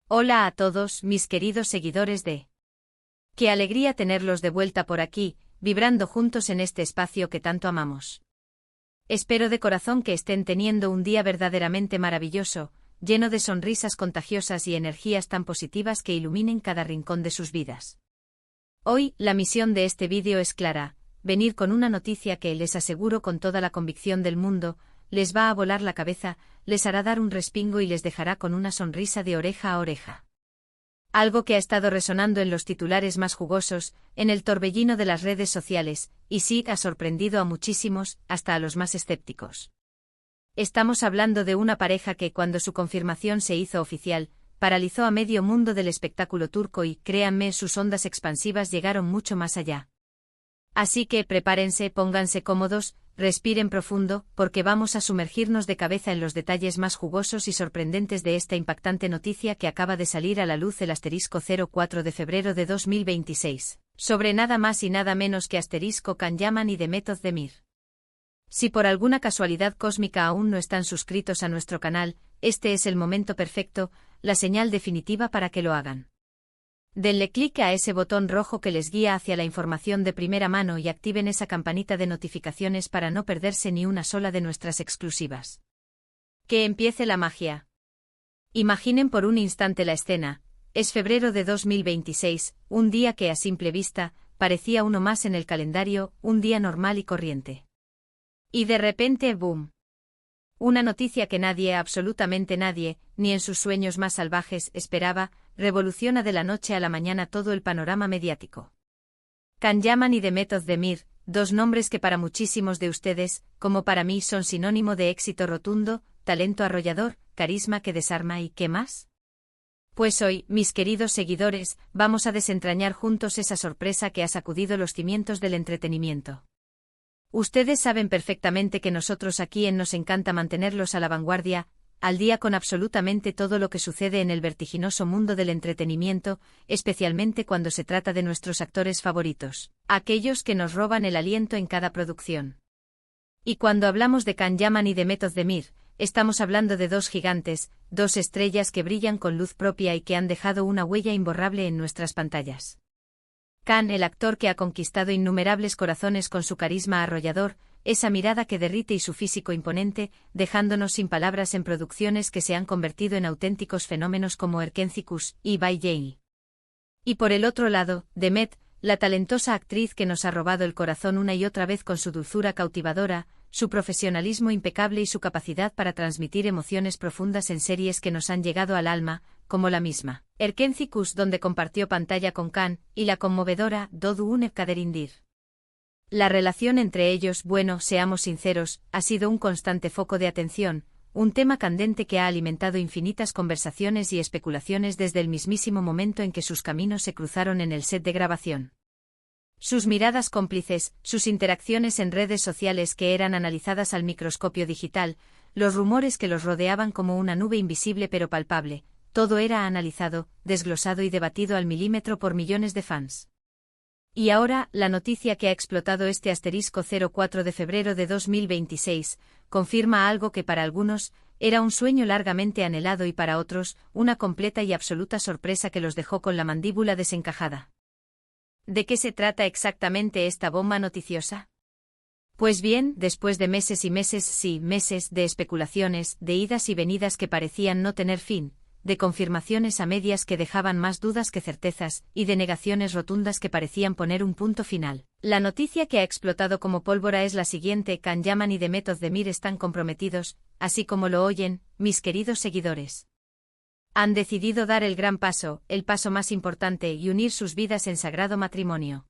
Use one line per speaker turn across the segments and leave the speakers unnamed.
Hola a todos, mis queridos seguidores de... Qué alegría tenerlos de vuelta por aquí, vibrando juntos en este espacio que tanto amamos. Espero de corazón que estén teniendo un día verdaderamente maravilloso, lleno de sonrisas contagiosas y energías tan positivas que iluminen cada rincón de sus vidas. Hoy, la misión de este vídeo es clara: venir con una noticia que, les aseguro con toda la convicción del mundo, les va a volar la cabeza, les hará dar un respingo y les dejará con una sonrisa de oreja a oreja. Algo que ha estado resonando en los titulares más jugosos, en el torbellino de las redes sociales, y sí ha sorprendido a muchísimos, hasta a los más escépticos. Estamos hablando de una pareja que, cuando su confirmación se hizo oficial, paralizó a medio mundo del espectáculo turco y, créanme, sus ondas expansivas llegaron mucho más allá. Así que prepárense, pónganse cómodos, respiren profundo, porque vamos a sumergirnos de cabeza en los detalles más jugosos y sorprendentes de esta impactante noticia que acaba de salir a la luz el *04 de febrero de 2026, sobre nada más y nada menos que Can Yaman y Demet Özdemir. Si por alguna casualidad cósmica aún no están suscritos a nuestro canal, este es el momento perfecto, la señal definitiva para que lo hagan. Denle clic a ese botón rojo que les guía hacia la información de primera mano y activen esa campanita de notificaciones para no perderse ni una sola de nuestras exclusivas. Que empiece la magia. Imaginen por un instante la escena. Es febrero de 2026, un día que a simple vista parecía uno más en el calendario, un día normal y corriente. Y de repente, ¡boom! Una noticia que nadie, absolutamente nadie, ni en sus sueños más salvajes, esperaba, revoluciona de la noche a la mañana todo el panorama mediático. Can Yaman y Demet Özdemir, dos nombres que para muchísimos de ustedes, como para mí, son sinónimo de éxito rotundo, talento arrollador, carisma que desarma y ¿qué más? Pues hoy, mis queridos seguidores, vamos a desentrañar juntos esa sorpresa que ha sacudido los cimientos del entretenimiento. Ustedes saben perfectamente que nosotros aquí Nos encanta mantenerlos a la vanguardia, al día con absolutamente todo lo que sucede en el vertiginoso mundo del entretenimiento, especialmente cuando se trata de nuestros actores favoritos, aquellos que nos roban el aliento en cada producción. Y cuando hablamos de Can Yaman y Demet Özdemir, estamos hablando de dos gigantes, dos estrellas que brillan con luz propia y que han dejado una huella imborrable en nuestras pantallas. Can, el actor que ha conquistado innumerables corazones con su carisma arrollador, esa mirada que derrite y su físico imponente, dejándonos sin palabras en producciones que se han convertido en auténticos fenómenos como Erkencikus y Bay Jane. Y por el otro lado, Demet, la talentosa actriz que nos ha robado el corazón una y otra vez con su dulzura cautivadora, su profesionalismo impecable y su capacidad para transmitir emociones profundas en series que nos han llegado al alma, como la misma Erkencikus, donde compartió pantalla con Can, y la conmovedora Doğu Une Kaderindir. La relación entre ellos, bueno, seamos sinceros, ha sido un constante foco de atención, un tema candente que ha alimentado infinitas conversaciones y especulaciones desde el mismísimo momento en que sus caminos se cruzaron en el set de grabación. Sus miradas cómplices, sus interacciones en redes sociales que eran analizadas al microscopio digital, los rumores que los rodeaban como una nube invisible pero palpable, todo era analizado, desglosado y debatido al milímetro por millones de fans. Y ahora, la noticia que ha explotado este *04 de febrero de 2026, confirma algo que para algunos era un sueño largamente anhelado y para otros, una completa y absoluta sorpresa que los dejó con la mandíbula desencajada. ¿De qué se trata exactamente esta bomba noticiosa? Pues bien, después de meses y meses, sí, meses de especulaciones, de idas y venidas que parecían no tener fin, de confirmaciones a medias que dejaban más dudas que certezas, y de negaciones rotundas que parecían poner un punto final, la noticia que ha explotado como pólvora es la siguiente: Can Yaman y Demet Özdemir están comprometidos, así como lo oyen, mis queridos seguidores. Han decidido dar el gran paso, el paso más importante, y unir sus vidas en sagrado matrimonio.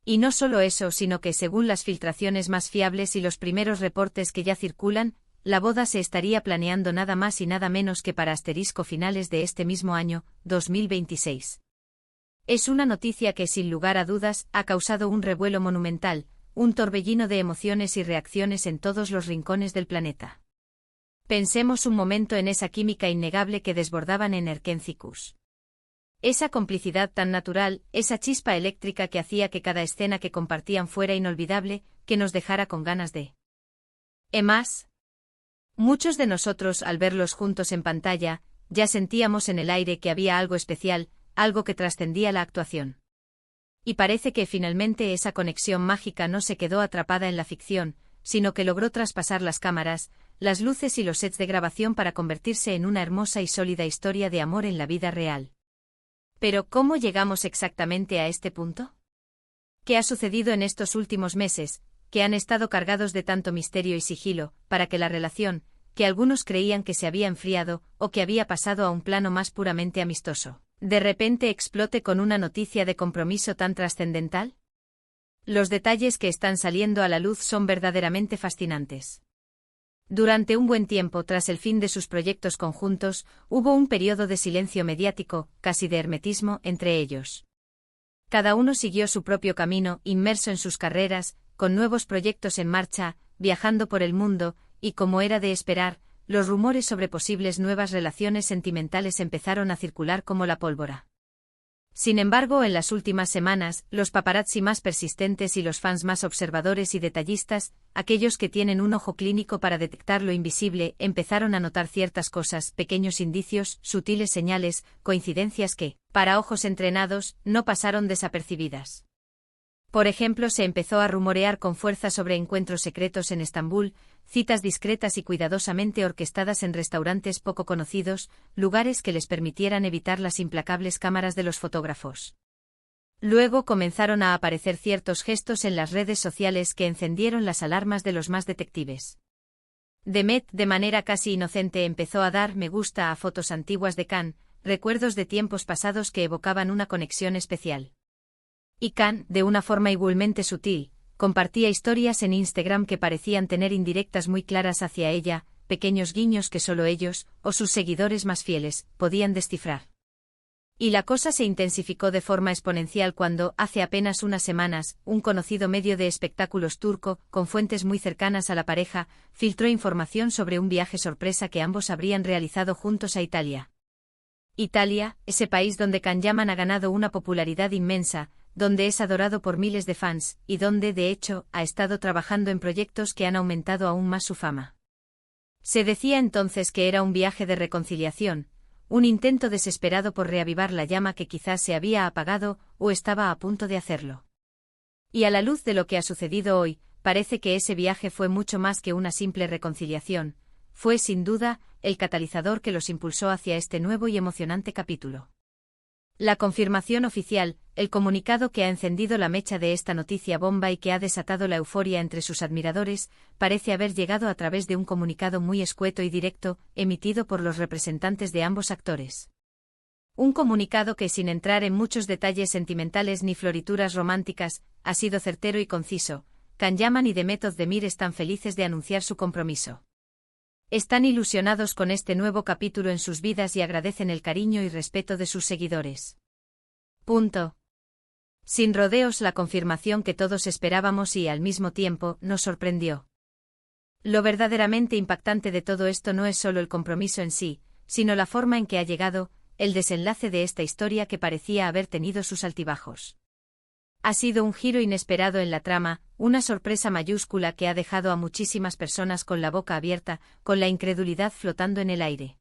Y no solo eso, sino que según las filtraciones más fiables y los primeros reportes que ya circulan, la boda se estaría planeando nada más y nada menos que para finales de este mismo año, 2026. Es una noticia que, sin lugar a dudas, ha causado un revuelo monumental, un torbellino de emociones y reacciones en todos los rincones del planeta. Pensemos un momento en esa química innegable que desbordaban en Erkencikus. Esa complicidad tan natural, esa chispa eléctrica que hacía que cada escena que compartían fuera inolvidable, que nos dejara con ganas de más. Muchos de nosotros, al verlos juntos en pantalla, ya sentíamos en el aire que había algo especial, algo que trascendía la actuación. Y parece que finalmente esa conexión mágica no se quedó atrapada en la ficción, sino que logró traspasar las cámaras, las luces y los sets de grabación para convertirse en una hermosa y sólida historia de amor en la vida real. Pero, ¿cómo llegamos exactamente a este punto? ¿Qué ha sucedido en estos últimos meses, que han estado cargados de tanto misterio y sigilo, para que la relación, que algunos creían que se había enfriado o que había pasado a un plano más puramente amistoso, de repente explote con una noticia de compromiso tan trascendental? Los detalles que están saliendo a la luz son verdaderamente fascinantes. Durante un buen tiempo tras el fin de sus proyectos conjuntos, hubo un periodo de silencio mediático, casi de hermetismo, entre ellos. Cada uno siguió su propio camino, inmerso en sus carreras, con nuevos proyectos en marcha, viajando por el mundo, y como era de esperar, los rumores sobre posibles nuevas relaciones sentimentales empezaron a circular como la pólvora. Sin embargo, en las últimas semanas, los paparazzi más persistentes y los fans más observadores y detallistas, aquellos que tienen un ojo clínico para detectar lo invisible, empezaron a notar ciertas cosas, pequeños indicios, sutiles señales, coincidencias que, para ojos entrenados, no pasaron desapercibidas. Por ejemplo, se empezó a rumorear con fuerza sobre encuentros secretos en Estambul, citas discretas y cuidadosamente orquestadas en restaurantes poco conocidos, lugares que les permitieran evitar las implacables cámaras de los fotógrafos. Luego comenzaron a aparecer ciertos gestos en las redes sociales que encendieron las alarmas de los más detectives. Demet, de manera casi inocente, empezó a dar me gusta a fotos antiguas de Can, recuerdos de tiempos pasados que evocaban una conexión especial. Y Can, de una forma igualmente sutil, compartía historias en Instagram que parecían tener indirectas muy claras hacia ella, pequeños guiños que solo ellos, o sus seguidores más fieles, podían descifrar. Y la cosa se intensificó de forma exponencial cuando, hace apenas unas semanas, un conocido medio de espectáculos turco, con fuentes muy cercanas a la pareja, filtró información sobre un viaje sorpresa que ambos habrían realizado juntos a Italia. Italia, ese país donde Can Yaman ha ganado una popularidad inmensa, donde es adorado por miles de fans, y donde, de hecho, ha estado trabajando en proyectos que han aumentado aún más su fama. Se decía entonces que era un viaje de reconciliación, un intento desesperado por reavivar la llama que quizás se había apagado o estaba a punto de hacerlo. Y a la luz de lo que ha sucedido hoy, parece que ese viaje fue mucho más que una simple reconciliación, fue sin duda el catalizador que los impulsó hacia este nuevo y emocionante capítulo. La confirmación oficial, el comunicado que ha encendido la mecha de esta noticia bomba y que ha desatado la euforia entre sus admiradores, parece haber llegado a través de un comunicado muy escueto y directo, emitido por los representantes de ambos actores. Un comunicado que, sin entrar en muchos detalles sentimentales ni florituras románticas, ha sido certero y conciso. Can Yaman y Demet Özdemir están felices de anunciar su compromiso. Están ilusionados con este nuevo capítulo en sus vidas y agradecen el cariño y respeto de sus seguidores. Punto. Sin rodeos, la confirmación que todos esperábamos y, al mismo tiempo, nos sorprendió. Lo verdaderamente impactante de todo esto no es solo el compromiso en sí, sino la forma en que ha llegado, el desenlace de esta historia que parecía haber tenido sus altibajos. Ha sido un giro inesperado en la trama, una sorpresa mayúscula que ha dejado a muchísimas personas con la boca abierta, con la incredulidad flotando en el aire.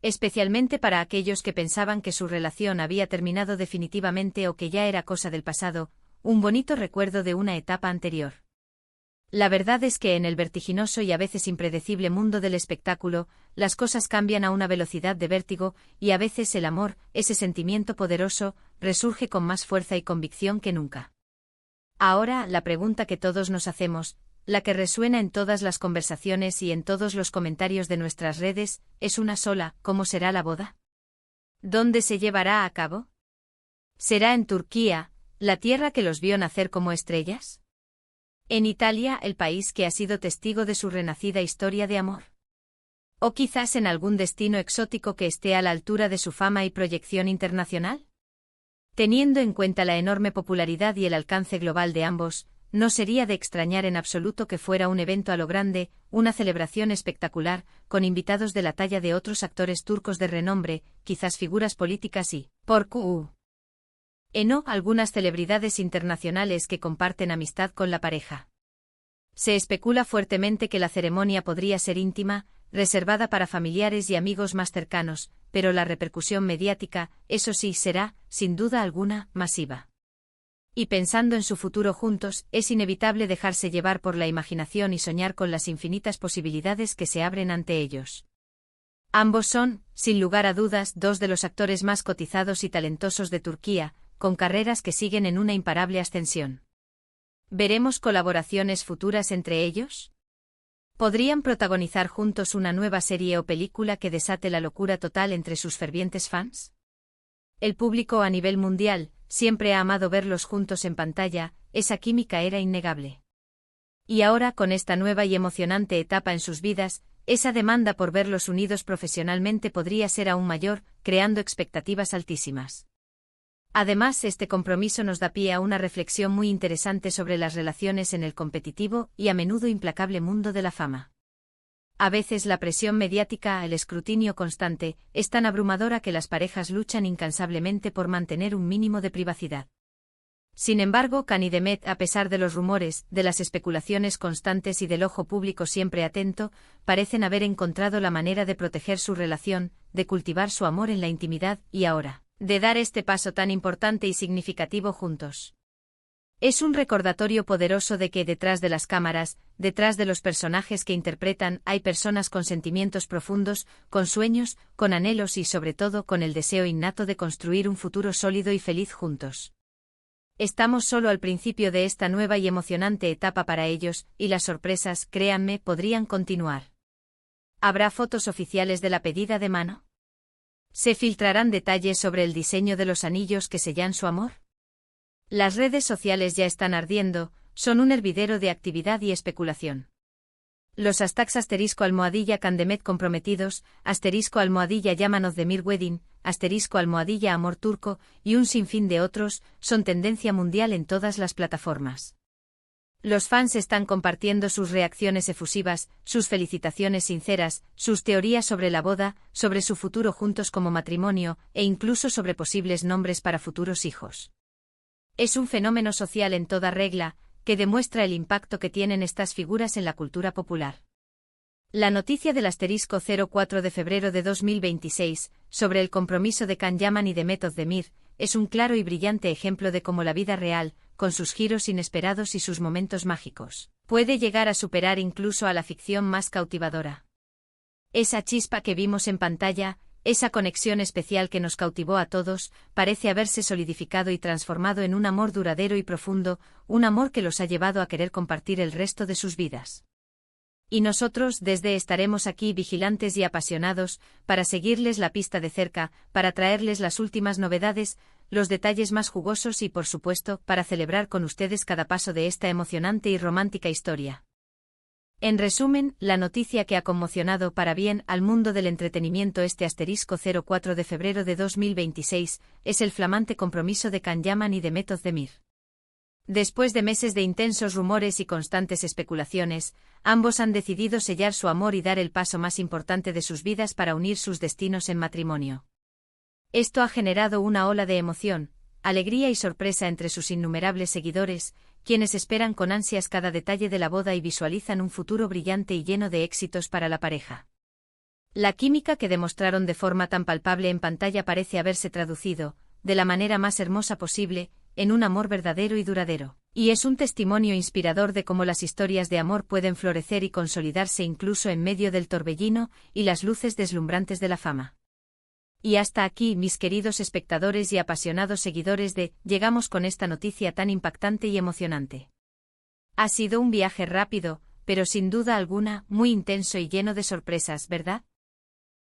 Especialmente para aquellos que pensaban que su relación había terminado definitivamente o que ya era cosa del pasado, un bonito recuerdo de una etapa anterior. La verdad es que en el vertiginoso y a veces impredecible mundo del espectáculo, las cosas cambian a una velocidad de vértigo, y a veces el amor, ese sentimiento poderoso, resurge con más fuerza y convicción que nunca. Ahora, la pregunta que todos nos hacemos, la que resuena en todas las conversaciones y en todos los comentarios de nuestras redes, es una sola: ¿cómo será la boda? ¿Dónde se llevará a cabo? ¿Será en Turquía, la tierra que los vio nacer como estrellas? ¿En Italia, el país que ha sido testigo de su renacida historia de amor? ¿O quizás en algún destino exótico que esté a la altura de su fama y proyección internacional? Teniendo en cuenta la enorme popularidad y el alcance global de ambos, no sería de extrañar en absoluto que fuera un evento a lo grande, una celebración espectacular, con invitados de la talla de otros actores turcos de renombre, quizás figuras políticas y, por Q. No, algunas celebridades internacionales que comparten amistad con la pareja. Se especula fuertemente que la ceremonia podría ser íntima, reservada para familiares y amigos más cercanos, pero la repercusión mediática, eso sí, será, sin duda alguna, masiva. Y pensando en su futuro juntos, es inevitable dejarse llevar por la imaginación y soñar con las infinitas posibilidades que se abren ante ellos. Ambos son, sin lugar a dudas, dos de los actores más cotizados y talentosos de Turquía, con carreras que siguen en una imparable ascensión. ¿Veremos colaboraciones futuras entre ellos? ¿Podrían protagonizar juntos una nueva serie o película que desate la locura total entre sus fervientes fans? El público a nivel mundial siempre ha amado verlos juntos en pantalla, esa química era innegable. Y ahora, con esta nueva y emocionante etapa en sus vidas, esa demanda por verlos unidos profesionalmente podría ser aún mayor, creando expectativas altísimas. Además, este compromiso nos da pie a una reflexión muy interesante sobre las relaciones en el competitivo y a menudo implacable mundo de la fama. A veces la presión mediática, el escrutinio constante, es tan abrumadora que las parejas luchan incansablemente por mantener un mínimo de privacidad. Sin embargo, Can y Demet, a pesar de los rumores, de las especulaciones constantes y del ojo público siempre atento, parecen haber encontrado la manera de proteger su relación, de cultivar su amor en la intimidad y ahora, de dar este paso tan importante y significativo juntos. Es un recordatorio poderoso de que detrás de las cámaras, detrás de los personajes que interpretan, hay personas con sentimientos profundos, con sueños, con anhelos y sobre todo con el deseo innato de construir un futuro sólido y feliz juntos. Estamos solo al principio de esta nueva y emocionante etapa para ellos, y las sorpresas, créanme, podrían continuar. ¿Habrá fotos oficiales de la pedida de mano? ¿Se filtrarán detalles sobre el diseño de los anillos que sellan su amor? Las redes sociales ya están ardiendo, son un hervidero de actividad y especulación. Los hashtags *Can Demet comprometidos, *Yaman Özdemir Wedding, *Amor Turco y un sinfín de otros, son tendencia mundial en todas las plataformas. Los fans están compartiendo sus reacciones efusivas, sus felicitaciones sinceras, sus teorías sobre la boda, sobre su futuro juntos como matrimonio, e incluso sobre posibles nombres para futuros hijos. Es un fenómeno social en toda regla, que demuestra el impacto que tienen estas figuras en la cultura popular. La noticia del *04 de febrero de 2026, sobre el compromiso de Can Yaman y Demet Özdemir, es un claro y brillante ejemplo de cómo la vida real, con sus giros inesperados y sus momentos mágicos, puede llegar a superar incluso a la ficción más cautivadora. Esa chispa que vimos en pantalla, esa conexión especial que nos cautivó a todos, parece haberse solidificado y transformado en un amor duradero y profundo, un amor que los ha llevado a querer compartir el resto de sus vidas. Y nosotros estaremos aquí vigilantes y apasionados, para seguirles la pista de cerca, para traerles las últimas novedades, los detalles más jugosos y por supuesto, para celebrar con ustedes cada paso de esta emocionante y romántica historia. En resumen, la noticia que ha conmocionado para bien al mundo del entretenimiento *04 de febrero de 2026, es el flamante compromiso de Can Yaman y Demet Özdemir. Después de meses de intensos rumores y constantes especulaciones, ambos han decidido sellar su amor y dar el paso más importante de sus vidas para unir sus destinos en matrimonio. Esto ha generado una ola de emoción, alegría y sorpresa entre sus innumerables seguidores, quienes esperan con ansias cada detalle de la boda y visualizan un futuro brillante y lleno de éxitos para la pareja. La química que demostraron de forma tan palpable en pantalla parece haberse traducido, de la manera más hermosa posible, en un amor verdadero y duradero, y es un testimonio inspirador de cómo las historias de amor pueden florecer y consolidarse incluso en medio del torbellino y las luces deslumbrantes de la fama. Y hasta aquí, mis queridos espectadores y apasionados seguidores llegamos con esta noticia tan impactante y emocionante. Ha sido un viaje rápido, pero sin duda alguna, muy intenso y lleno de sorpresas, ¿verdad?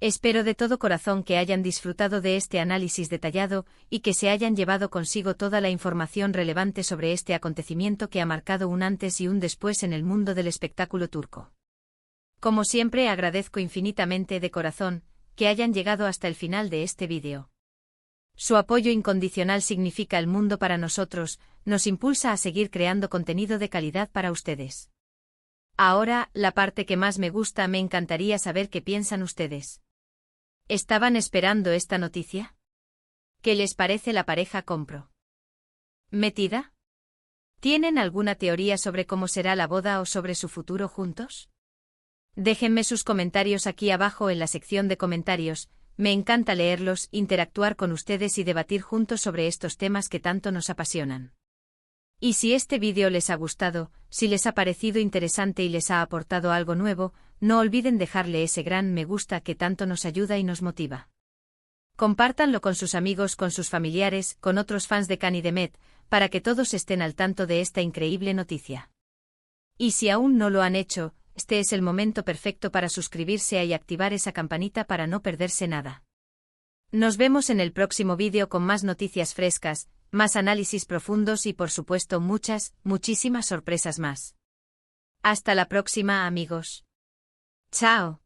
Espero de todo corazón que hayan disfrutado de este análisis detallado y que se hayan llevado consigo toda la información relevante sobre este acontecimiento que ha marcado un antes y un después en el mundo del espectáculo turco. Como siempre, agradezco infinitamente de corazón que hayan llegado hasta el final de este vídeo. Su apoyo incondicional significa el mundo para nosotros, nos impulsa a seguir creando contenido de calidad para ustedes. Ahora, la parte que más me gusta, me encantaría saber qué piensan ustedes. ¿Estaban esperando esta noticia? ¿Qué les parece la pareja comprometida? ¿Tienen alguna teoría sobre cómo será la boda o sobre su futuro juntos? Déjenme sus comentarios aquí abajo en la sección de comentarios, me encanta leerlos, interactuar con ustedes y debatir juntos sobre estos temas que tanto nos apasionan. Y si este vídeo les ha gustado, si les ha parecido interesante y les ha aportado algo nuevo, no olviden dejarle ese gran me gusta que tanto nos ayuda y nos motiva. Compártanlo con sus amigos, con sus familiares, con otros fans de Khan y Demet, para que todos estén al tanto de esta increíble noticia. Y si aún no lo han hecho, este es el momento perfecto para suscribirse y activar esa campanita para no perderse nada. Nos vemos en el próximo vídeo con más noticias frescas, más análisis profundos y por supuesto muchísimas sorpresas más. Hasta la próxima, amigos. Chao.